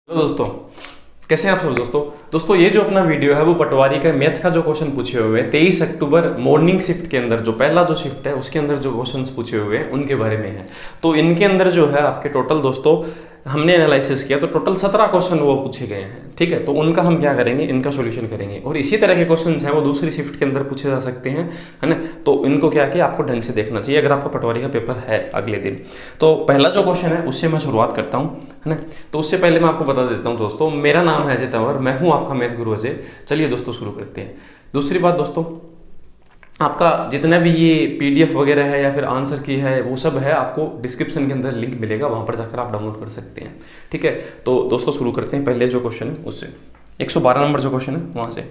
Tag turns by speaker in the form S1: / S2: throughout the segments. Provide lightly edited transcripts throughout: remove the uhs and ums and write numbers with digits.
S1: Hello दोस्तों, कैसे हैं आप सब। दोस्तों ये जो अपना वीडियो है वो पटवारी का मैथ का जो क्वेश्चन पूछे हुए हैं 23 अक्टूबर मॉर्निंग शिफ्ट के अंदर, जो पहला जो शिफ्ट है उसके अंदर जो क्वेश्चंस पूछे हुए हैं उनके बारे में है। तो इनके अंदर जो है आपके टोटल दोस्तों हमने एनालिसिस किया तो टोटल 17 क्वेश्चन वो पूछे गए हैं। ठीक है, तो उनका हम क्या करेंगे, इनका सोल्यूशन करेंगे। और इसी तरह के क्वेश्चन हैं वो दूसरी शिफ्ट के अंदर पूछे जा सकते हैं, है ना। तो इनको क्या किया आपको ढंग से देखना चाहिए अगर आपका पटवारी का पेपर है अगले दिन। तो पहला जो क्वेश्चन है उससे मैं शुरुआत करता हूँ, है ना। तो उससे पहले मैं आपको बता देता हूँ दोस्तों, मेरा नाम है अजय तंवर, मैं हूँ आपका मैथ गुरु अजय। चलिए दोस्तों शुरू करते हैं। दूसरी बात दोस्तों, आपका जितना भी ये पीडीएफ वगैरह है या फिर आंसर की है वो सब है, आपको डिस्क्रिप्शन के अंदर लिंक मिलेगा, वहाँ पर जाकर आप डाउनलोड कर सकते हैं। ठीक है, तो दोस्तों शुरू करते हैं। पहले जो क्वेश्चन है उससे 112 नंबर जो क्वेश्चन है वहाँ से,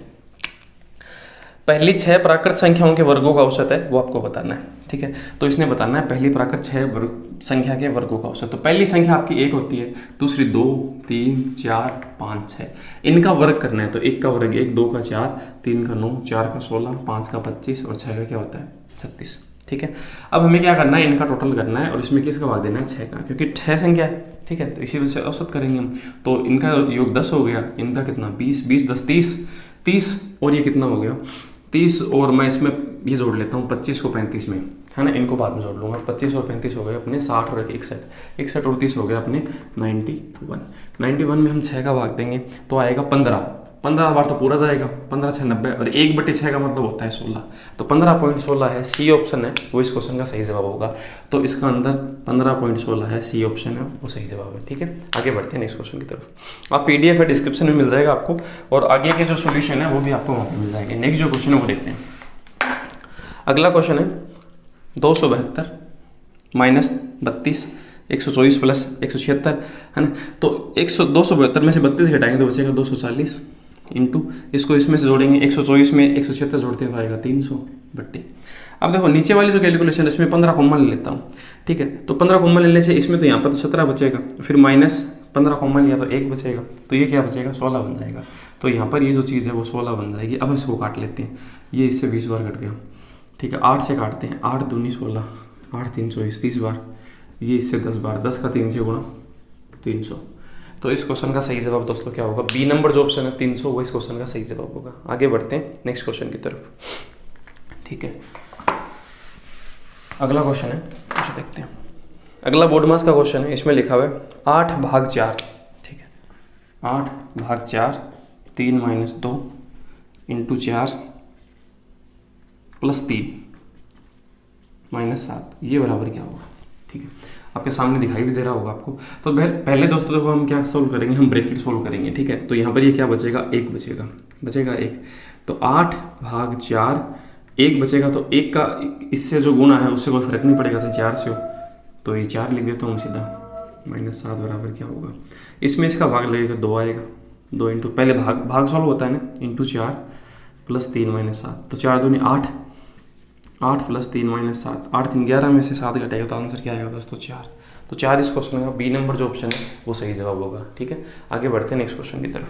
S1: पहली 6 प्राकृत संख्याओं के वर्गों का औसत है वो आपको बताना है। ठीक है, तो इसने बताना है पहली प्राकृत 6 संख्या के वर्गों का औसत। तो पहली संख्या आपकी 1 होती है, दूसरी 2, 3, 4, 5, 6, इनका वर्ग करना है। तो 1 का वर्ग 1, 2 का 4, 3 का 9, 4 का 16, 5 का 25 और 6 का क्या होता है 36। ठीक है, अब हमें क्या करना है, इनका टोटल करना है और इसमें किसका भाग देना है 6 का, क्योंकि 6 संख्या है। ठीक है, तो इसी वजह से औसत करेंगे हम। तो इनका योग 10 हो गया, इनका कितना 20, 20 10 30, 30 और ये कितना हो गया 30, और मैं इसमें ये जोड़ लेता हूँ 25 को 35 में, है ना। इनको बाद में जोड़ लूँगा। 25 और 35 हो गए अपने 60 और 61, 61 और 30 हो गया अपने 91। 91 में हम 6 का भाग देंगे तो आएगा 15, 15 बार तो पूरा जाएगा, 15 6 90 और 1/6 का मतलब होता है 16। तो 15.16 है, सी ऑप्शन है वो इस क्वेश्चन का सही जवाब होगा। तो इसका अंदर 15.16 है, सी ऑप्शन है वो सही जवाब है। ठीक है, आगे बढ़ते हैं नेक्स्ट क्वेश्चन की तरफ। आप पीडीएफ है डिस्क्रिप्शन में मिल जाएगा आपको, और आगे के जो सोल्यूशन है वो भी आपको वहाँ पर मिल जाएंगे। नेक्स्ट जो क्वेश्चन है वो देखते हैं। अगला क्वेश्चन है 272 माइनस 32 124 प्लस 176, है ना। तो 272 में से 32 घटाएंगे तो बचेगा 240 इंटू इसको इसमें से जोड़ेंगे 124 में 176 जोड़ते हैं तो आएगा 332। अब देखो नीचे वाली जो कैलकुलेशन है इसमें 15 कॉमन ले लेता हूँ। ठीक है, तो 15 कॉमन लेने से इसमें तो यहाँ पर तो 17 बचेगा, फिर माइनस 15 कॉमन लिया तो 1 बचेगा, तो ये क्या बचेगा 16 बन जाएगा। तो यहाँ पर ये जो चीज़ है वो 16 बन जाएगी। अब इसको काट लेते हैं, ये इससे 20 बार कट गया। ठीक है, 8 से काटते हैं, 8 दूनी 16, 8 3 20 30 बार, ये इससे 10 बार, 10 का 3 से गुणा 300। तो इस क्वेश्चन का सही जवाब दोस्तों क्या होगा, बी नंबर जो ऑप्शन है 300 वो इस क्वेश्चन का सही जवाब होगा। आगे बढ़ते हैं नेक्स्ट क्वेश्चन की तरफ। ठीक है, अगला क्वेश्चन है कुछ देखते हैं। अगला बोर्ड मास का क्वेश्चन है, इसमें लिखा हुआ है 8/4। ठीक है, 8/4 3 - 2 इंटू 4 प्लस 3 माइनस 7, ये बराबर क्या होगा। ठीक है, आपके सामने दिखाई भी दे रहा होगा आपको। तो पहले दोस्तों देखो हम क्या सोल्व करेंगे, हम ब्रैकेट सोल्व करेंगे। ठीक है, तो यहाँ पर ये क्या बचेगा 1 बचेगा 1। तो 8/4 1 बचेगा, तो 1 का इससे जो गुणा है उससे कोई फर्क नहीं पड़ेगा, चाहे 4 से हो। तो ये 4 लिख देता हूँ सीधा, -7 बराबर क्या होगा, इसमें इसका भाग लगेगा 2 आएगा। 2 इंटू पहले भाग सॉल्व होता है ना, इंटू 4 प्लस 3 - 7, तो 4 दूनी 8, 8 प्लस 3 - 7, 8 3 11 में से 7 घटेगा तो आंसर क्या आएगा दोस्तों 4। तो 4 इस क्वेश्चन का बी नंबर जो ऑप्शन है वो सही जवाब होगा। ठीक है, आगे बढ़ते हैं नेक्स्ट क्वेश्चन की तरफ।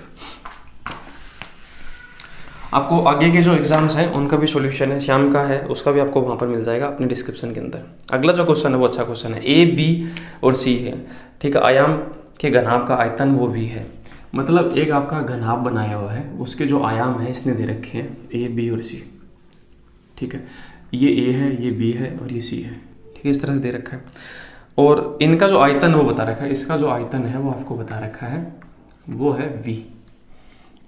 S1: आपको आगे के जो एग्जाम्स हैं उनका भी सॉल्यूशन है, श्याम का है उसका भी आपको वहाँ पर मिल जाएगा अपने डिस्क्रिप्शन के अंदर। अगला जो क्वेश्चन है वो अच्छा क्वेश्चन है, ए बी और सी है। ठीक है, आयाम के घनाभ का आयतन वो भी है, मतलब एक आपका घनाभ बनाया हुआ है, उसके जो आयाम है इसने दे रखे हैं ए बी और सी। ठीक है, ये ए है, ये बी है और ये सी है। ठीक है, इस तरह से दे रखा है, और इनका जो आयतन वो बता रखा है, इसका जो आयतन है वो आपको बता रखा है वो है v,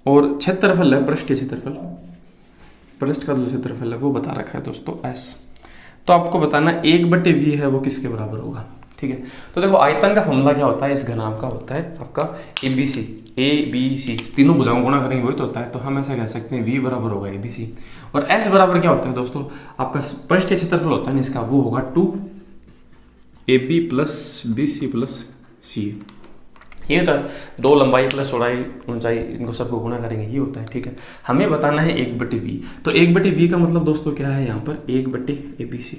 S1: और क्षेत्रफल है पृष्ठीय क्षेत्रफल, पृष्ठ का जो क्षेत्रफल है वो बता रखा है दोस्तों s। तो आपको बताना 1/v है वो किसके बराबर होगा। ठीक है, तो देखो आयतन का फॉर्मूला क्या होता है, इस घनाभ का होता है आपका ABC, तीनों भुजाओं गुणा करेंगे वही तो होता है। तो हम ऐसा कह सकते हैं v बराबर होगा ABC, और s बराबर क्या होता है दोस्तों, आपका पृष्ठीय क्षेत्रफल होता है ना इसका, वो होगा 2AB + BC + C। ये होता है 2 लंबाई प्लस चौड़ाई ऊंचाई, इनको सबको गुणा करेंगे ये होता है। ठीक है, हमें बताना है 1/v। तो 1/v का मतलब दोस्तों क्या है यहाँ पर 1/ABC,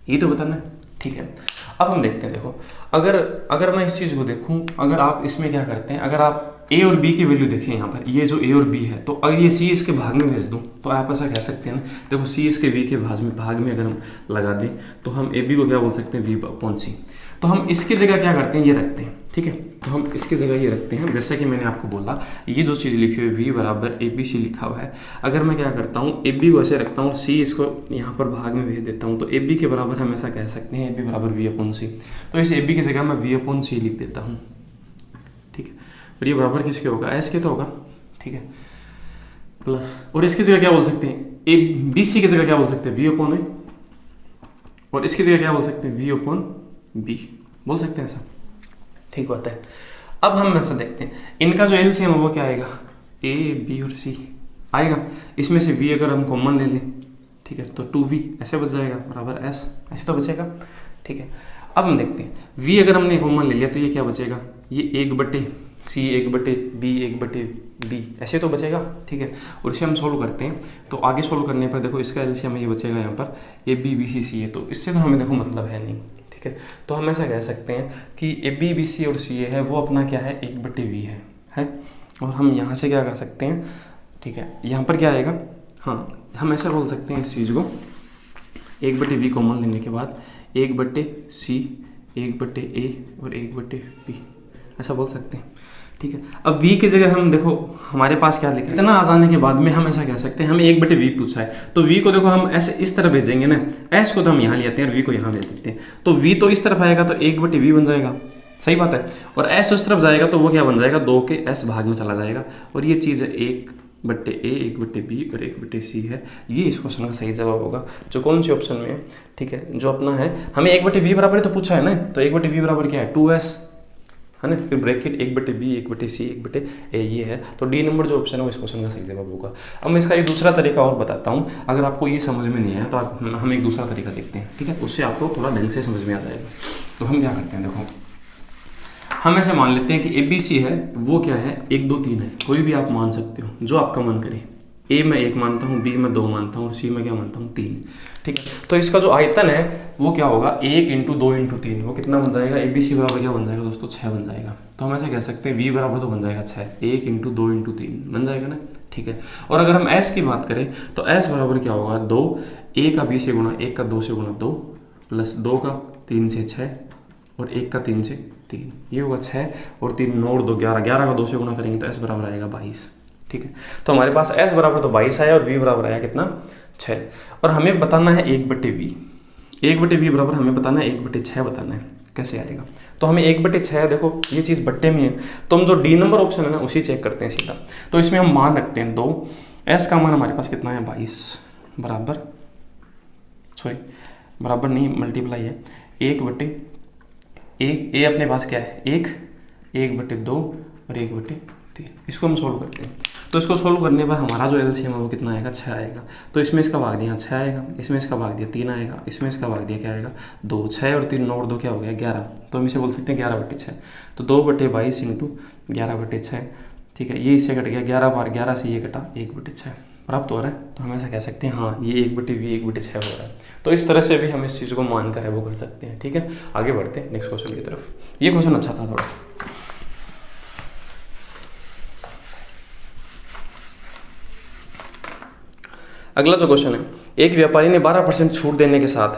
S1: ये तो बताना है। ठीक है, अब हम देखते हैं। देखो अगर मैं इस चीज़ को देखूं, अगर आप इसमें क्या करते हैं, अगर आप ए और बी की वैल्यू देखें यहाँ पर, ये जो ए और बी है, तो अगर ये सी इसके भाग में भेज दूँ तो आप ऐसा कह सकते हैं ना, देखो सी इसके बी के भाग में अगर हम लगा दें तो हम ए बी को क्या बोल सकते हैं v/c। तो हम इसकी जगह क्या करते हैं, ये रखते हैं ठीक है। तो हम इसकी जगह ये रखते हैं, जैसा कि मैंने आपको बोला ये जो चीज़ लिखी हुई v बराबर ABC लिखा हुआ है, अगर मैं क्या करता हूँ AB को ऐसे रखता हूँ, C इसको यहाँ पर भाग में भेज देता हूँ, तो AB के बराबर हम ऐसा कह सकते हैं AB बराबर V/C। तो इस AB की जगह मैं V/C लिख देता हूँ, ठीक है। और ये बराबर किसके होगा, S के तो होगा, ठीक है, प्लस, और इसकी जगह क्या बोल सकते हैं, ABC की जगह क्या बोल सकते हैं V/A, और इसकी जगह क्या बोल सकते हैं V/B बोल सकते हैं ऐसा, ठीक बात है। अब हम ऐसा देखते हैं, इनका जो एलसीएम है वो क्या आएगा, A B और C आएगा, इसमें से V अगर हम कॉमन ले लें, ठीक है, तो 2V ऐसे बच जाएगा बराबर S, ऐसे तो बचेगा, ठीक है। अब हम देखते हैं V अगर हमने कॉमन ले लिया तो ये क्या बचेगा, ये 1/C 1/B 1/B ऐसे तो बचेगा, ठीक है। और इसे हम सोल्व करते हैं, तो आगे सोल्व करने पर देखो इसका एलसीएम ये बचेगा यहाँ पर AB BC C है, तो इससे तो हमें देखो मतलब है नहीं, ठीक है। तो हम ऐसा कह सकते हैं कि AB BC और CA है वो अपना क्या है 1/V है। और हम यहाँ से क्या कर सकते हैं, ठीक है, यहाँ पर क्या आएगा, हाँ हम ऐसा बोल सकते हैं इस चीज़ को 1/V कॉमन लेने के बाद 1/C 1/A और 1/B ऐसा बोल सकते हैं, ठीक है। अब V की जगह हम देखो हमारे पास क्या लिखा है, इतना आसानी के बाद में हम ऐसा कह सकते हैं, हमें 1/V पूछा है, तो V को देखो हम ऐसे इस तरह भेजेंगे ना, S को तो हम यहाँ ले आते हैं और V को यहाँ भेज देते हैं, तो V तो इस तरफ आएगा तो 1/V बन जाएगा, सही बात है, और S उस तरफ जाएगा तो वो क्या बन जाएगा 2 के S भाग में चला जाएगा, और ये चीज़ है 1/A 1/B और 1/C है, ये इस क्वेश्चन का सही जवाब होगा, जो कौन सी ऑप्शन में है, ठीक है, जो अपना है, हमें 1/V बराबर तो पूछा है ना, तो 1/V बराबर क्या है 2S है ना, फिर ब्रैकेट 1/B 1/C 1/A ये है, तो डी नंबर जो ऑप्शन है वो इस क्वेश्चन का सही जवाब होगा। अब मैं इसका एक दूसरा तरीका और बताता हूँ, अगर आपको ये समझ में नहीं आया तो हम एक दूसरा तरीका देखते हैं, ठीक है, उससे आपको थोड़ा ढंग से समझ में आ जाएगा। तो हम क्या करते हैं, देखो हम ऐसे मान लेते हैं कि ABC है वो क्या है 1 2 3 है, कोई भी आप मान सकते हो जो आपका मन करे, A मैं 1 मानता हूँ, B मैं 2 मानता हूँ और C मैं क्या मानता हूँ 3, ठीक है। तो इसका जो आयतन है वो क्या होगा 1 × 2 × 3, वो कितना बन जाएगा, ABC बराबर क्या बन जाएगा दोस्तों 6 बन जाएगा। तो हम ऐसे कह सकते हैं V बराबर तो बन जाएगा 6, 1 × 2 × 3 बन जाएगा ना, ठीक है। और अगर हम S की बात करें तो S बराबर क्या होगा 2, A का B से गुणा 1 का 2 से गुणा 2 प्लस 2 का 3 से 6 और 1 का 3 से 3, ये होगा 6 और 3 9 और 2 11, 11 का 2 से गुणा करेंगे तो S बराबर आएगा 22, ठीक है। तो हमारे पास S बराबर तो 22 आया और V बराबर आया कितना 6, और हमें बताना है 1/V, 1/V बराबर हमें बताना है 1/6 बताना है, कैसे आएगा, तो हमें 1/6 देखो ये चीज़ बट्टे में है, तो हम जो डी नंबर ऑप्शन है ना उसी चेक करते हैं सीधा, तो इसमें हम मान रखते हैं 2, S का मान हमारे पास कितना है 22 बराबर, सॉरी बराबर नहीं मल्टीप्लाई है 1/A अपने पास क्या है 1, 1/2 और 1/3, इसको हम सोल्व करते हैं, तो इसको सोल्व करने पर हमारा जो एलसीएम है वो कितना आएगा 6 आएगा, तो इसमें इसका भाग दिया 6 आएगा, इसमें इसका भाग दिया 3 आएगा, इसमें इसका भाग दिया क्या आएगा 2, 6 और 3 9 और 2 क्या हो गया 11, तो हम इसे बोल सकते हैं 11/6, तो 2/22 × 11/6, ठीक है, ये इससे कट गया 11 बार 11 से ये कटा 1/6 प्राप्त हो रहा है, तो हम ऐसा कह सकते हैं हाँ ये 1/V 1/6 हो रहा है। तो इस तरह से भी हम इस चीज़ को मान कर है वो कर सकते हैं, ठीक है। आगे बढ़ते हैं नेक्स्ट क्वेश्चन की तरफ, ये क्वेश्चन अच्छा था थोड़ा। अगला जो क्वेश्चन है, एक व्यापारी ने 12% छूट देने के साथ,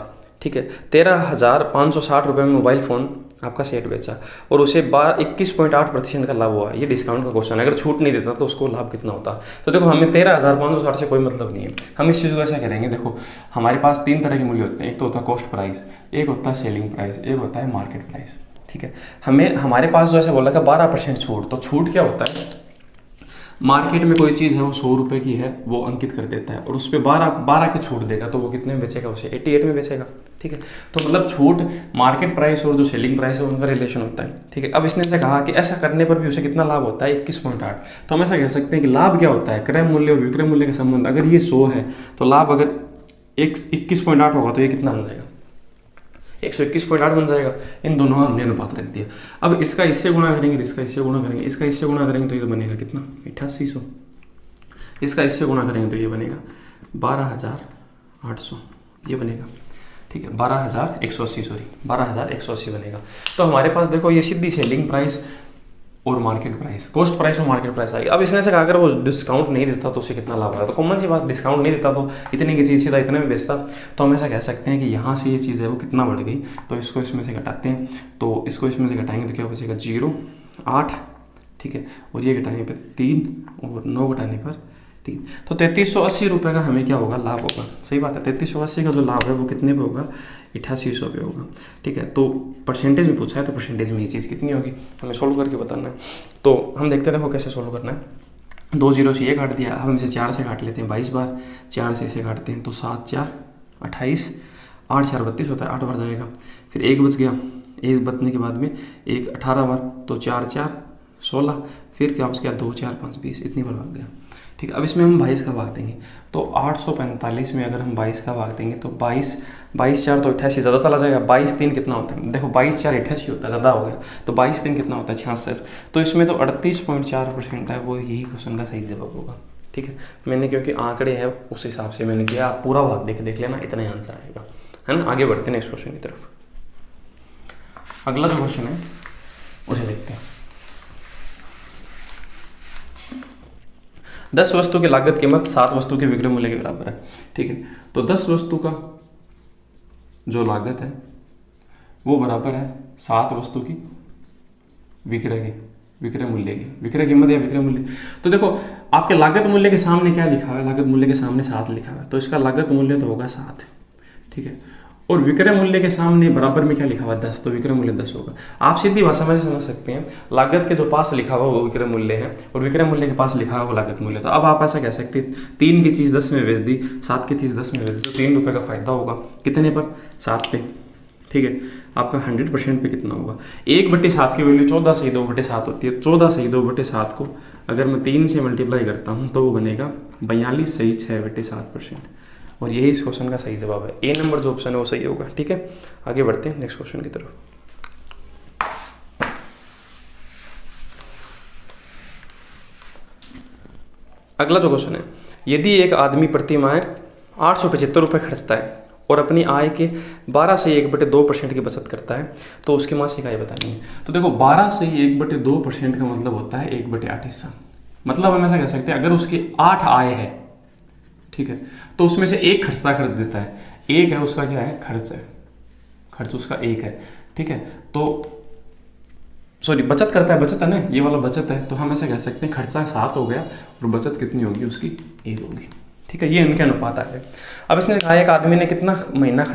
S1: ठीक है, 13,560 रुपये में मोबाइल फ़ोन आपका सेट बेचा और उसे 21.8% का लाभ हुआ। ये डिस्काउंट का क्वेश्चन है, अगर छूट नहीं देता तो उसको लाभ कितना होता। तो देखो हमें 13,560 से कोई मतलब नहीं है, हम इस चीज़ को ऐसा करेंगे, देखो हमारे पास 3 तरह के मूल्य होते हैं, एक तो होता है कॉस्ट प्राइस, एक होता है सेलिंग प्राइस, एक होता है मार्केट प्राइस, ठीक है। हमारे पास जो ऐसा बोला था 12% छूट, तो छूट क्या होता है, मार्केट में कोई चीज़ है वो 100 रुपये की है वो अंकित कर देता है और उस पर 12 की छूट देगा, तो वो कितने में बेचेगा, उसे 88 में बेचेगा, ठीक है। तो मतलब छूट मार्केट प्राइस और जो सेलिंग प्राइस है उनका रिलेशन होता है, ठीक है। अब इसने से कहा कि ऐसा करने पर भी उसे कितना लाभ होता है 21.8, तो हम ऐसा कह सकते हैं कि लाभ क्या होता है, क्रय मूल्य और विक्रय मूल्य का संबंध, अगर ये 100 है तो लाभ अगर 21.8 होगा तो ये कितना बन जाएगा 121.8 बन जाएगा। इन दोनों का हमने अनुपात रख दिया। अब इसका इससे गुणा करेंगे, इसका इससे गुणा करेंगे, इसका इससे गुणा करेंगे तो ये बनेगा कितना 8800, इसका इससे गुणा करेंगे तो ये बनेगा 12,800, ये बनेगा, ठीक है, 12,180 सॉरी 12,180 बनेगा। तो हमारे पास देखो ये सीधी सेलिंग प्राइस और मार्केट प्राइस, कॉस्ट प्राइस और मार्केट प्राइस आएगी। अब इसने से कहा अगर वो डिस्काउंट नहीं देता तो उसे कितना लाभ होगा, तो कॉमन सी बात, डिस्काउंट नहीं देता तो इतने की चीज़ सीधा इतने में बेचता, तो हम ऐसा कह सकते हैं कि यहाँ से ये चीज़ है वो कितना बढ़ गई, तो इसको इसमें से घटाते हैं, तो इसको इसमें से घटाएंगे तो क्या बचेगा 0, 8, ठीक है, और ये घटाने पर 3 और 9 घटाने पर 3, तो 3380 रुपये का हमें क्या होगा, लाभ होगा। सही बात है, 3380 का जो लाभ है वो कितने पे होगा, 8800 पे होगा, ठीक है। तो परसेंटेज में पूछा है तो परसेंटेज में ये चीज़ कितनी होगी हमें सोल्व करके बताना है। तो हम देखते हैं, देखो कैसे सोल्व करना है। 2 0 से ये काट दिया, अब हम इसे 4 से काट लेते हैं 22 बार, 4 से इसे काटते हैं तो 7 4 28, 8 4 32 होता है, 8 बार जाएगा, फिर 1 बच गया, 1 बचने के बाद में 1 18 बार, तो 4 4 16, फिर क्या बच गया 2 4 5 20, इतनी बार भाग गया, ठीक है। अब इसमें हम 22 का भाग देंगे, तो 845 में अगर हम 22 का भाग देंगे तो 22 4 तो 88, ज़्यादा चला जाएगा, 22 3 कितना होता है, देखो 22 4 88 होता है, ज़्यादा हो गया, तो 22 3 कितना होता है 66, तो इसमें तो 38.4% है, वो यही क्वेश्चन का सही जवाब होगा, ठीक है। मैंने क्योंकि आंकड़े हैं उस हिसाब से मैंने किया, आप पूरा भाग देख लेना, इतना ही आंसर आएगा, है ना। आगे बढ़ते हैं नेक्स्ट क्वेश्चन की तरफ। अगला जो क्वेश्चन है उसे देखते हैं। 10 वस्तु की लागत कीमत 7 वस्तु के विक्रय मूल्य के बराबर है, ठीक है। तो 10 वस्तु का जो लागत है वो बराबर है 7 वस्तु की विक्रय मूल्य की, विक्रय कीमत या विक्रय मूल्य। तो देखो आपके लागत मूल्य के सामने क्या लिखा हुआ है, लागत मूल्य के सामने 7 लिखा हुआ है, तो इसका लागत मूल्य तो होगा 7, ठीक है। और विक्रय मूल्य के सामने बराबर में क्या लिखा हुआ है 10, तो विक्रय मूल्य 10 होगा। आप सीधी भाषा में समझ सकते हैं, लागत के जो पास लिखा हुआ वो विक्रय मूल्य है और विक्रय मूल्य के पास लिखा हुआ वो लागत मूल्य। तो अब आप ऐसा कह सकते हैं 3 की चीज़ 10 में बेच दी, 7 की चीज़ 10 में बेच दी, तो 3 रुपये का फायदा होगा, कितने पर 7 पे, ठीक है। आपका 100% पे कितना होगा, 1/7 की वैल्यू 14 सही 2/7 होती है, 14 सही 2/7 को अगर मैं 3 से मल्टीप्लाई करता हूँ तो वो बनेगा 42 सही 6/7%, और यही इस क्वेश्चन का सही जवाब है। ए नंबर जो ऑप्शन है वो सही होगा, ठीक है। आगे बढ़ते हैं नेक्स्ट क्वेश्चन की तरफ। अगला जो क्वेश्चन है, यदि एक आदमी प्रति माह 875 रुपये खर्चता है और अपनी आय के 12 से 1/2% की बचत करता है, तो उसकी मासिक आय बतानी है। तो देखो 12 से 1/2% का मतलब होता है 1/8 हिस्सा, मतलब हम ऐसा कह सकते हैं अगर उसकी 8 आय है, ठीक है, तो उसमें से एक खर्च देता है, एक है उसका क्या है, खर्च है, खर्च उसका एक है, ठीक है। तो सॉरी बचत करता है, बचत है ना, ये वाला बचत है, तो हम ऐसा कह सकते हैं खर्चा 7 हो गया और बचत कितनी होगी उसकी 1 होगी, ठीक है। ये इनके अनुपात आ गए। अब इसने कहा एक आदमी ने कितना महीना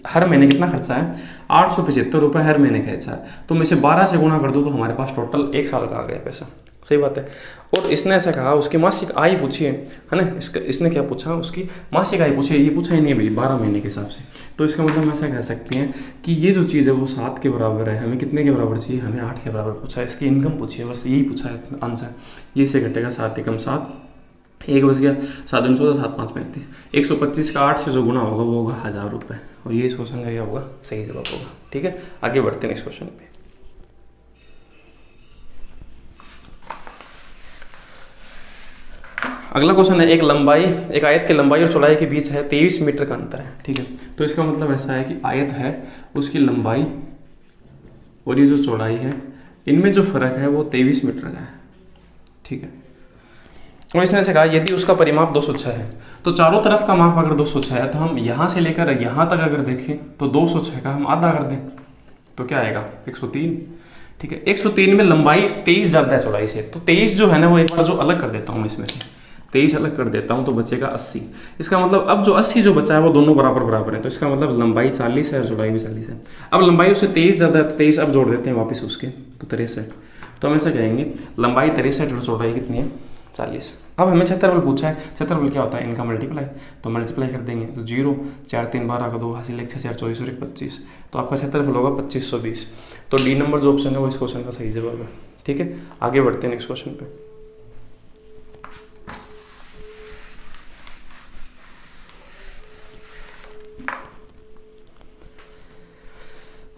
S1: हर महीने कितना खर्चा है, 875 रुपये हर महीने खर्चा है, तो मैं इसे 12 से गुणा कर दूँ तो हमारे पास टोटल 1 साल का आ गया पैसा, सही बात है। और इसने ऐसा कहा उसकी मासिक आय पूछी है ना, इसने क्या पूछा, उसकी मासिक आय पूछी है, ये पूछा ही नहीं भाई 12 महीने के हिसाब से, तो इसका मतलब हम ऐसा कह सकते हैं कि ये जो चीज़ है वो 7 के बराबर है, हमें कितने के बराबर चाहिए, हमें 8 के बराबर पूछा है, इसकी इनकम पूछी है, बस यही पूछा है आंसर। ये से घटेगा 7 एकम 7, 1 बच गया, 7 दूनी 14, 7 5 35, 125 का 8 से जो गुना होगा वो होगा 1000 रुपये, और ये इस क्वेश्चन का क्या होगा, सही जवाब होगा, ठीक है। आगे बढ़ते हैं नेक्स्ट क्वेश्चन पे। अगला क्वेश्चन है, एक आयत की लंबाई और चौड़ाई के बीच है 23 मीटर का अंतर है, ठीक है। तो इसका मतलब ऐसा है कि आयत है उसकी लंबाई और ये जो चौड़ाई है इनमें जो फर्क है वो 23 मीटर का है, ठीक है। और इसने से कहा यदि उसका परिमाप 206 है, तो चारों तरफ का माप अगर 206 है तो हम यहाँ से लेकर यहाँ तक अगर देखें तो 206 का हम आधा कर दें तो क्या आएगा 103, ठीक है। 103 में लंबाई 23 ज़्यादा है चौड़ाई से, तो 23 जो है ना वो एक बार जो अलग कर देता हूँ मैं इसमें से 23 अलग कर देता हूँ तो बचेगा 80। इसका मतलब अब जो 80 जो बचा है वो दोनों बराबर है, तो इसका मतलब लंबाई 40 है और चौड़ाई भी 40 है। अब लंबाई उससे 23 ज़्यादा है तो 23 अब जोड़ देते हैं वापस उसके, तो 63। तो हम ऐसा कहेंगे लंबाई 63 और चौड़ाई कितनी है 40। अब हमें क्षेत्रफल पूछा है, क्षेत्रफल क्या होता है इनका मल्टीप्लाई, तो मल्टीप्लाई कर देंगे तो 0 4 3 12 का 2 हासिल 1 6 4 24 और 1 25, तो आपका क्षेत्रफल होगा 2520। तो डी नंबर जो ऑप्शन है वो इस क्वेश्चन का सही जवाब है, ठीक है। आगे बढ़ते हैं नेक्स्ट क्वेश्चन पे।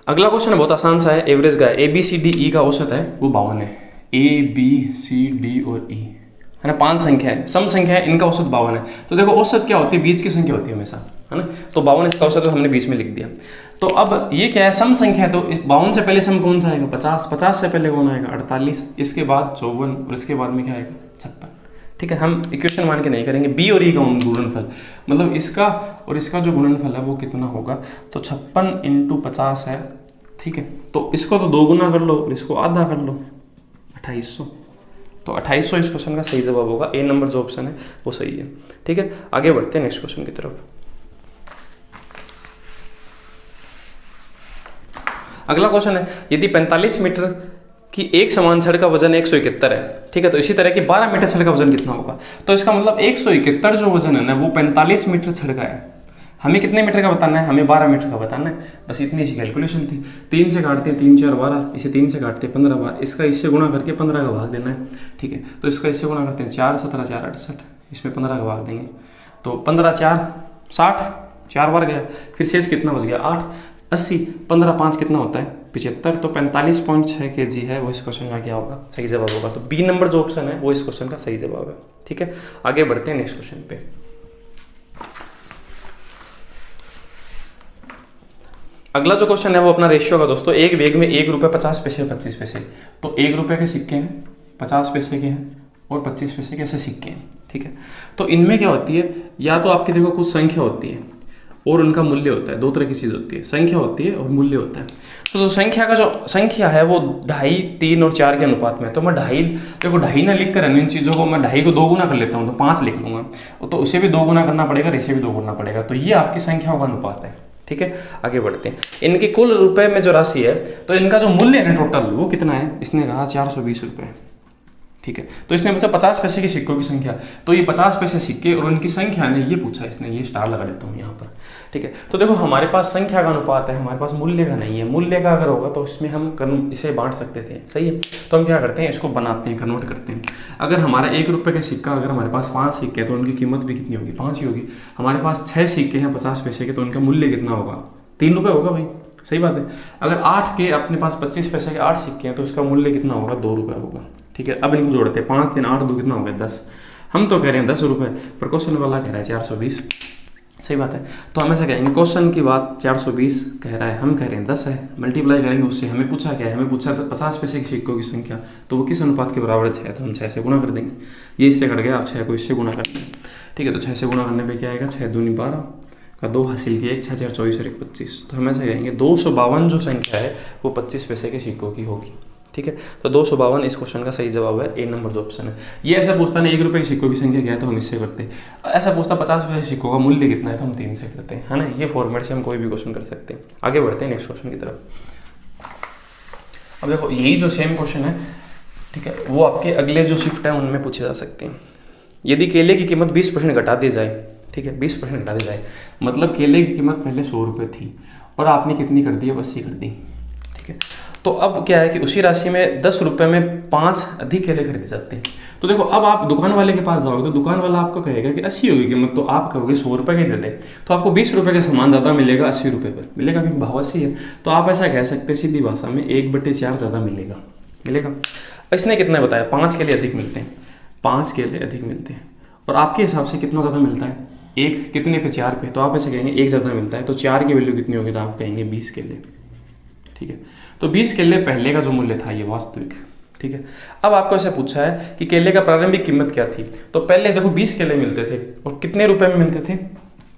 S1: अगला क्वेश्चन बहुत आसान सा है, एवरेज का है। ABCDE का औसत है वो 52 है, ABCD और E है ना, 5 संख्या है, सम संख्या है, इनका औसत 52 है। तो देखो औसत क्या होती है, बीच की संख्या होती है हमेशा, है ना। तो 52 इसका औसत तो हमने 20 में लिख दिया। तो अब ये क्या है, सम संख्या है, तो 52 से पहले सम कौन सा आएगा, 50, 50 से पहले कौन आएगा, 48, इसके बाद 54 और इसके बाद में क्या आएगा, 56। ठीक है, हम इक्वेशन मान के नहीं करेंगे, बी और ई का गुणनफल, मतलब इसका और इसका जो गुणनफल है वो कितना होगा, तो 56 × 50 है। ठीक है, तो इसको तो 2 गुना कर लो और इसको आधा कर लो, 2800। तो 2800 इस क्वेश्चन का सही जवाब होगा, ए नंबर जो ऑप्शन है वो सही है। ठीक है, आगे बढ़ते हैं नेक्स्ट क्वेश्चन की तरफ। अगला क्वेश्चन है, यदि 45 मीटर की एक समान छड़ का वजन 171 है, ठीक है, तो इसी तरह की 12 मीटर छड़ का वजन कितना होगा। तो इसका मतलब 171 जो वजन है ना वो 45 मीटर छड़ का है। हमें कितने मीटर का बताना है, हमें 12 मीटर का बताना है, बस इतनी सी कैलकुलेशन थी। 3 से काटते हैं, 3 4 12, इसे 3 से काटते हैं 15 बार, इसका इससे गुणा करके 15 का भाग देना है। ठीक है, तो इसका इससे गुणा करते हैं 4 17 4 68, इसमें 15 का भाग देंगे, तो 15 4 60, 4 बार गया, फिर शेष कितना बच गया 8, 80, 15 5 कितना होता है 75। तो 45.6 kg है वो इस क्वेश्चन का क्या होगा, सही जवाब होगा। तो बी नंबर जो ऑप्शन है वो इस क्वेश्चन का सही जवाब है। ठीक है, आगे बढ़ते हैं नेक्स्ट क्वेश्चन पे। अगला जो क्वेश्चन है वो अपना रेशियो का दोस्तों, एक बैग में 1 रुपये 50 पैसे 25 पैसे, तो 1 रुपये के सिक्के हैं, 50 पैसे के हैं और 25 पैसे के ऐसे सिक्के हैं। ठीक है, तो इनमें क्या होती है, या तो आपकी देखो कुछ संख्या होती है और उनका मूल्य होता है, 2 तरह की चीज़ होती है, संख्या होती है और मूल्य होता है। तो जो संख्या का जो संख्या है वो 2.5 3 और 4 के अनुपात में, तो मैं 2.5 देखो 2.5 ना लिख कर इन चीज़ों को मैं 2.5 को 2 गुना कर लेता हूँ तो 5 लिख लूँगा, तो उसे भी 2 गुना करना पड़ेगा, इसे भी 2 गुना पड़ेगा, तो ये आपकी संख्याओं का अनुपात है। ठीक है, आगे बढ़ते हैं। इनके कुल रुपए में जो राशि है, तो इनका जो मूल्य है टोटल वो कितना है, इसने कहा 420 रुपये। ठीक है, तो इसने पूछा 50 पैसे के सिक्कों की संख्या, तो ये 50 पैसे सिक्के और उनकी संख्या ने ये पूछा, इसने ये स्टार लगा देता हूँ यहाँ पर। ठीक है, तो देखो हमारे पास संख्या का अनुपात है, हमारे पास मूल्य का नहीं है। मूल्य का अगर होगा तो इसमें हम इसे बांट सकते थे, सही है। तो हम क्या करते हैं, इसको बनाते हैं, कन्वर्ट करते हैं। अगर हमारा 1 रुपये का सिक्का, अगर हमारे पास 5 सिक्के हैं तो उनकी कीमत भी कितनी होगी, 5 ही होगी। हमारे पास 6 सिक्के हैं 50 पैसे के, तो उनका मूल्य कितना होगा, 3 रुपये होगा भाई, सही बात है। अगर 8 के अपने पास 25 पैसे के 8 सिक्के हैं तो उसका मूल्य कितना होगा, 2 रुपये होगा। ठीक है, अब इनको जोड़ते हैं, 5 3 8 2 कितना हो गया 10। हम तो कह रहे हैं 10 रुपये, पर क्वेश्चन वाला कह रहा है 420, सही बात है। तो हम ऐसा कहेंगे, क्वेश्चन की बात 420 कह रहा है, हम कह रहे हैं 10 है, मल्टीप्लाई करेंगे उससे। हमें पूछा क्या है, हमें पूछा 50 पैसे के सिक्कों की संख्या, तो वो किस अनुपात के बराबर है, 6, तो हम 6 से गुणा कर देंगे। ये इससे कट गया, आप 6 को इससे गुणा कर देंगे। ठीक है, तो 6 से गुणा करने पर क्या आएगा, 6 दूनी 12 का 2 हासिल किया, 6 4 24 और 1 25। तो हम ऐसा कहेंगे 252 जो संख्या है वो 25 पैसे के सिक्कों की होगी। ठीक है, तो 252 इस क्वेश्चन का सही जवाब है, ए नंबर जो ऑप्शन है। ये ऐसा पूछता नहीं 1 रुपये के सिक्कों की संख्या क्या है, तो हम इससे करते हैं। ऐसा पूछता 50 पैसे सिक्कों का मूल्य कितना है, तो हम 3 से करते हैं, है ना। ये फॉर्मेट से हम कोई भी क्वेश्चन कर सकते हैं। आगे बढ़ते हैं नेक्स्ट क्वेश्चन की तरफ। अब देखो यही जो सेम क्वेश्चन है, ठीक है, वो आपके अगले जो शिफ्ट है उनमें पूछे जा सकते हैं। यदि केले की कीमत 20% घटा दी जाए, ठीक है, 20% घटा दी जाए, मतलब केले की कीमत पहले 100 रुपये थी और आपने कितनी कर दी, अब 80 कर दी। ठीक है, तो अब क्या है कि उसी राशि में 10 रुपये में 5 अधिक केले खरीदे जाते हैं। तो देखो अब आप दुकान वाले के पास जाओगे तो दुकान वाला आपको कहेगा कि 80 होगी कीमत, तो आप कहोगे 100 रुपये के दे दे, तो आपको 20 रुपये का सामान ज़्यादा मिलेगा, 80 रुपये पर मिलेगा, क्योंकि भाव 80 है। तो आप ऐसा कह सकते हैं सीधी भाषा में 1/4 ज़्यादा मिलेगा। इसने कितना बताया, 5 केले अधिक मिलते हैं, 5 केले अधिक मिलते हैं। और आपके हिसाब से कितना ज़्यादा मिलता है, 1 कितने पे, 4 पे, तो आप ऐसे कहेंगे 1 ज़्यादा मिलता है, तो 4 की वैल्यू कितनी होगी, तो आप कहेंगे 20 केले। ठीक है, तो 20 केले पहले का जो मूल्य था ये वास्तविक। ठीक है, अब आपको ऐसे पूछा है कि केले का प्रारंभिक कीमत क्या थी, तो पहले देखो 20 केले मिलते थे और कितने रुपए में मिलते थे,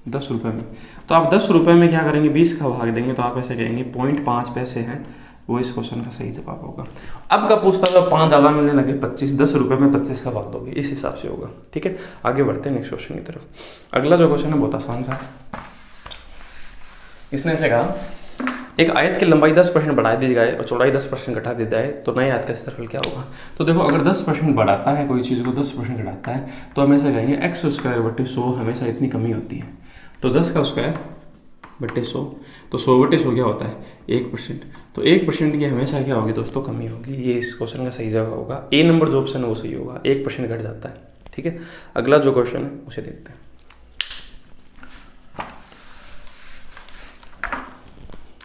S1: 10 रुपये में। तो आप 10 रुपये में क्या करेंगे, 20 का भाग देंगे, तो आप ऐसे कहेंगे 0.5 पैसे हैं, वो इस क्वेश्चन का सही जवाब होगा। अब का पूछता है 5 ज़्यादा मिलने लगे, 25, 10 रुपये में 25 का भाग दोगे, इस हिसाब से होगा। ठीक है, आगे बढ़ते हैं नेक्स्ट क्वेश्चन की तरफ। अगला जो क्वेश्चन है बहुत आसान सा। इसने ऐसे कहा, एक आयत की लंबाई 10% बढ़ा दी जाए और चौड़ाई 10% घटा दी जाए तो नए आयत का क्षेत्रफल क्या होगा। तो देखो अगर 10% बढ़ाता है कोई चीज़ को, 10% घटाता है, तो हम ऐसा कहेंगे x²/100 हमेशा इतनी कमी होती है। तो 10 का स्क्वायर बट्टे 100, तो 100/100 क्या होता है, 1%। तो 1% की हमेशा क्या होगी दोस्तों, कमी होगी। ये इस क्वेश्चन का सही जवाब होगा, ए नंबर जो ऑप्शन है वो सही होगा, 1% घट जाता है। ठीक है, अगला जो क्वेश्चन है उसे देखते हैं।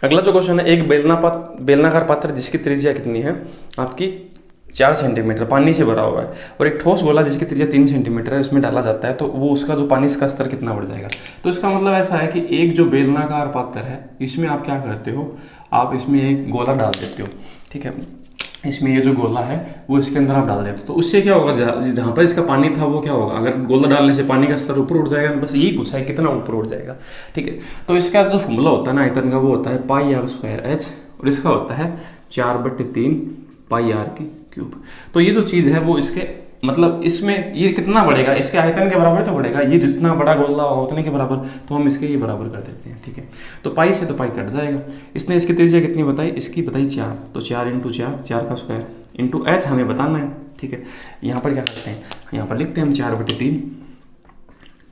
S1: अगला जो क्वेश्चन है, एक बेलनाकार पात्र जिसकी त्रिज्या कितनी है आपकी 4 सेंटीमीटर पानी से भरा हुआ है, और एक ठोस गोला जिसकी त्रिज्या 3 सेंटीमीटर है उसमें डाला जाता है, तो वो उसका जो पानी का स्तर कितना बढ़ जाएगा। तो इसका मतलब ऐसा है कि एक जो बेलनाकार पात्र है इसमें आप क्या करते हो, आप इसमें एक गोला डाल देते हो, ठीक है, इसमें ये जो गोला है वो इसके अंदर आप डाल देते हो, तो उससे क्या होगा, जहाँ पर इसका पानी था वो क्या होगा, अगर गोला डालने से पानी का स्तर ऊपर उठ जाएगा, बस यही पूछा है कितना ऊपर उठ जाएगा, ठीक है। तो इसका जो फॉर्मूला होता है ना आयतन का, वो होता है पाई आर स्क्वायर एच, और इसका होता है 4/3 पाई आर की क्यूब। तो ये जो चीज़ है वो इसके मतलब इसमें ये कितना बढ़ेगा, इसके आयतन के बराबर तो बढ़ेगा, ये जितना बड़ा गोला होगा उतने के बराबर, तो हम इसके ये बराबर कर देते हैं, ठीक है। तो पाई से तो पाई कट जाएगा, इसने इसकी त्रिज्या कितनी बताई, इसकी बताई 4, तो 4 × 4 4 का स्क्वायर इंटू एच हमें बताना है, ठीक है। यहाँ पर क्या करते हैं, यहाँ पर लिखते हैं हम 4/3,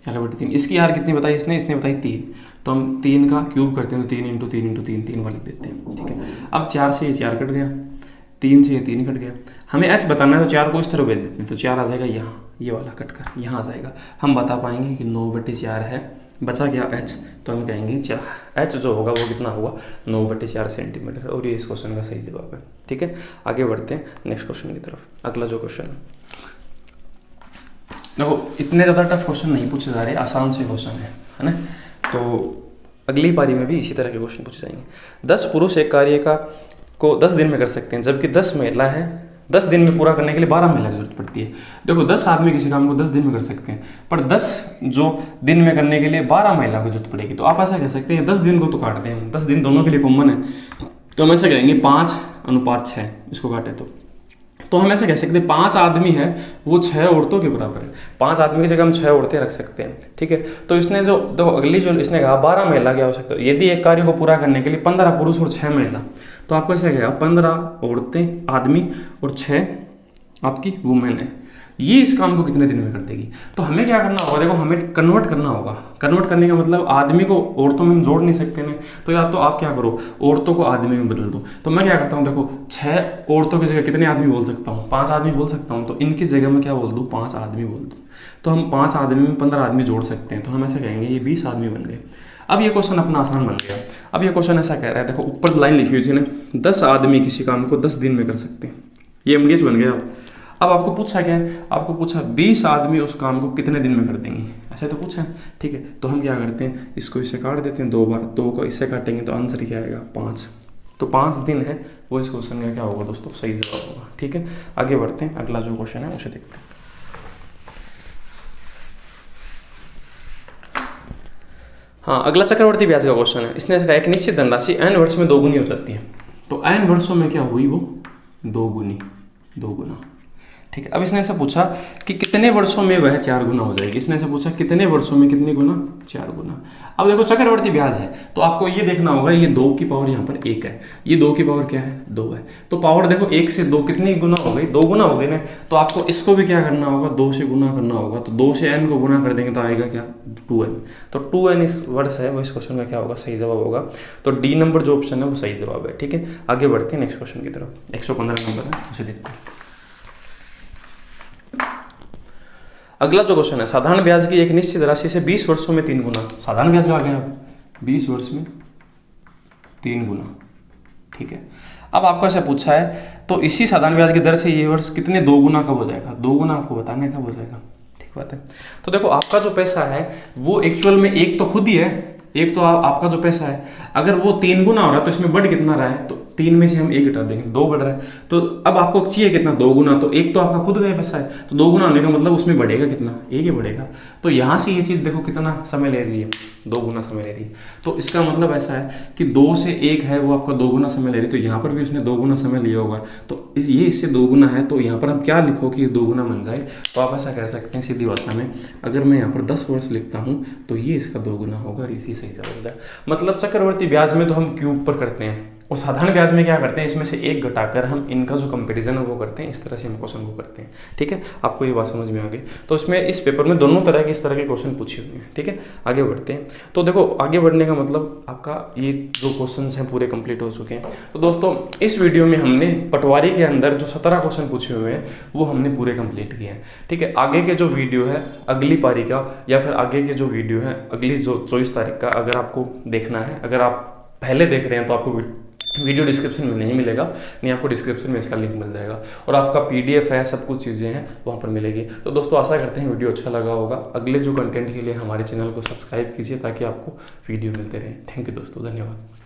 S1: 4/3, इसकी आर कितनी बताई इसने बताई 3, तो हम 3 का क्यूब करते हैं, तो 3 × 3 × 3 3 का लिख देते हैं, ठीक है। अब 4 से ये 4 कट गया, 3 से ये 3 कट गया, हमें एच बताना है, तो 4 को इस तरह भेज देते हैं, तो 4 आ जाएगा यहाँ, ये वाला कट कर यहाँ आ जाएगा, हम बता पाएंगे कि 9/4 है, बचा गया एच, तो हम कहेंगे एच जो होगा वो कितना होगा 9/4 सेंटीमीटर, और ये इस क्वेश्चन का सही जवाब है, ठीक है। आगे बढ़ते हैं नेक्स्ट क्वेश्चन की तरफ। अगला जो क्वेश्चन है, देखो इतने ज़्यादा टफ क्वेश्चन नहीं पूछे जा रहे, आसान से क्वेश्चन है ना। तो अगली पारी में भी इसी तरह के क्वेश्चन पूछे जाएंगे। 10 पुरुष एक कार्य को 10 दिन में कर सकते हैं, जबकि 10 महिला है 10 दिन में पूरा करने के लिए 12 महिला की जरूरत पड़ती है। देखो 10 आदमी किसी काम को 10 दिन में कर सकते हैं, पर 10 जो दिन में करने के लिए 12 महिला की जरूरत पड़ेगी। तो आप ऐसा कह सकते हैं 10 दिन को तो काटते हैं, 10 दिन दोनों के लिए कॉमन है, तो हम ऐसा कहेंगे 5:6 इसको काटे, तो हम ऐसे कह सकते हैं 5 आदमी है वो 6 औरतों के बराबर है, 5 आदमी की जगह हम 6 औरतें रख सकते हैं, ठीक है। तो इसने जो देखो अगली जो इसने कहा 12 महिला की आवश्यकता, यदि एक कार्य को पूरा करने के लिए 15 पुरुष और 6 महिला, तो आपको ऐसा कहेगा 15 औरतें आदमी और 6 आपकी वुमेन है, ये इस काम को कितने दिन में कर देगी। तो हमें क्या करना होगा, देखो हमें कन्वर्ट करना होगा, कन्वर्ट करने का मतलब आदमी को औरतों में हम जोड़ नहीं सकते ना, तो या तो आप क्या करो औरतों को आदमी में बदल दो। तो मैं क्या करता हूँ, देखो 6 औरतों की जगह कितने आदमी बोल सकता हूँ, 5 आदमी बोल सकता हूँ, तो इनकी जगह में क्या बोल दूँ 5 आदमी बोल दूँ, तो हम 5 आदमी में 15 आदमी जोड़ सकते हैं, तो हम ऐसा कहेंगे ये 20 आदमी बन गए। अब ये क्वेश्चन अपना आसान बन गया। अब ये क्वेश्चन ऐसा कह रहा है, देखो ऊपर लाइन लिखी हुई थी ना, 10 आदमी किसी काम को 10 दिन में कर सकते हैं, ये एमडीएस बन गया। अब आपको पूछा क्या है, आपको पूछा 20 आदमी उस काम को कितने दिन में कर देंगे, ऐसा तो पूछा है, ठीक है। तो हम क्या करते हैं, इसको इससे काट देते हैं 2 बार, 2 को इससे काटेंगे तो आंसर क्या आएगा 5, तो 5 दिन है वो इस क्वेश्चन का क्या होगा दोस्तों सही जवाब होगा, ठीक है। आगे बढ़ते हैं, अगला जो क्वेश्चन है उसे देखते हैं। हाँ, अगला चक्रवर्ती ब्याज का क्वेश्चन है। इसने कहा एक निश्चित धनराशि n वर्ष में 2 गुनी हो जाती है, तो n वर्षों में क्या हुई वो 2 गुना, ठीक है। अब इसने ऐसा पूछा कि कितने वर्षों में वह 4 गुना हो जाएगी, इसने ऐसा पूछा कितने वर्षों में कितने गुना 4 गुना। अब देखो चक्रवर्ती ब्याज है, तो आपको ये देखना होगा ये 2 की पावर यहाँ पर 1 है, ये 2 की पावर क्या है 2 है, तो पावर देखो 1 से 2 कितनी गुना हो गई 2 गुना हो गई ना, तो आपको इसको भी क्या करना होगा 2 से गुना करना होगा, तो 2 से n को गुना कर देंगे तो आएगा क्या 2n, तो 2n इस वर्ष है वो इस क्वेश्चन का क्या होगा सही जवाब होगा। तो डी नंबर जो ऑप्शन है वो सही जवाब है, ठीक है। आगे बढ़ते हैं नेक्स्ट क्वेश्चन की तरफ। 115 नंबर है उसे देखते हैं। अगला जो क्वेश्चन है, साधारण ब्याज की एक निश्चित राशि से 20 वर्षों में 3 गुना, साधारण ब्याज का आ गया 20 वर्ष में 3 गुना, ठीक है। अब आपको ऐसा पूछा है तो इसी साधारण ब्याज की दर से ये वर्ष कितने 2 गुना कब हो जाएगा, 2 गुना आपको बताना है कब हो जाएगा, ठीक बात है। तो देखो आपका जो पैसा है वो एक्चुअल में एक तो खुद ही है, एक तो आपका जो पैसा है अगर वो 3 गुना हो रहा है तो इसमें बढ़ कितना रहा है, तो 3 में से हम 1 घटा देंगे 2 बढ़ रहा है, तो अब आपको चाहिए कितना 2 गुना, तो एक तो आपका खुद का पैसा है, तो 2 गुना होने का मतलब उसमें बढ़ेगा कितना 1 ही बढ़ेगा, तो यहाँ से ये चीज़ देखो कितना समय ले रही है 2 गुना समय ले रही है, तो इसका मतलब ऐसा है कि 2 से 1 है वो आपका 2 गुना समय ले रही है, तो यहाँ पर भी उसने 2 गुना समय लिया होगा, तो ये इससे 2 गुना है, तो यहाँ पर हम क्या लिखो कि 2 गुना बन जाए, तो आप ऐसा कह सकते हैं सीधी भाषा में अगर मैं यहाँ पर 10 वर्ष लिखता हूँ तो ये इसका 2 गुना होगा, इसी सही जवाब हो जाए। मतलब चक्रवर्ती ब्याज में तो हम क्यूब पर करते हैं और साधारण ब्याज में क्या करते हैं इसमें से 1 घटाकर हम इनका जो कंपैरिजन है वो करते हैं, इस तरह से हम क्वेश्चन को करते हैं, ठीक है। आपको ये बात समझ में आ गई, तो इसमें इस पेपर में दोनों तरह के इस तरह के क्वेश्चन पूछे हुए हैं, ठीक है। आगे बढ़ते हैं, तो देखो आगे बढ़ने का मतलब आपका ये जो क्वेश्चन हैं पूरे कंप्लीट हो चुके हैं। तो दोस्तों इस वीडियो में हमने पटवारी के अंदर जो 17 क्वेश्चन पूछे हुए हैं वो हमने पूरे कंप्लीट किए हैं, ठीक है। आगे के जो वीडियो है अगली पारी का या फिर आगे के जो वीडियो है अगली जो 24 तारीख का अगर आपको देखना है, अगर आप पहले देख रहे हैं तो आपको वीडियो डिस्क्रिप्शन में नहीं मिलेगा, नहीं आपको डिस्क्रिप्शन में इसका लिंक मिल जाएगा, और आपका PDF है, सब कुछ चीज़ें हैं वहाँ पर मिलेगी। तो दोस्तों आशा करते हैं वीडियो अच्छा लगा होगा। अगले जो कंटेंट के लिए हमारे चैनल को सब्सक्राइब कीजिए ताकि आपको वीडियो मिलते रहें। थैंक यू दोस्तों, धन्यवाद।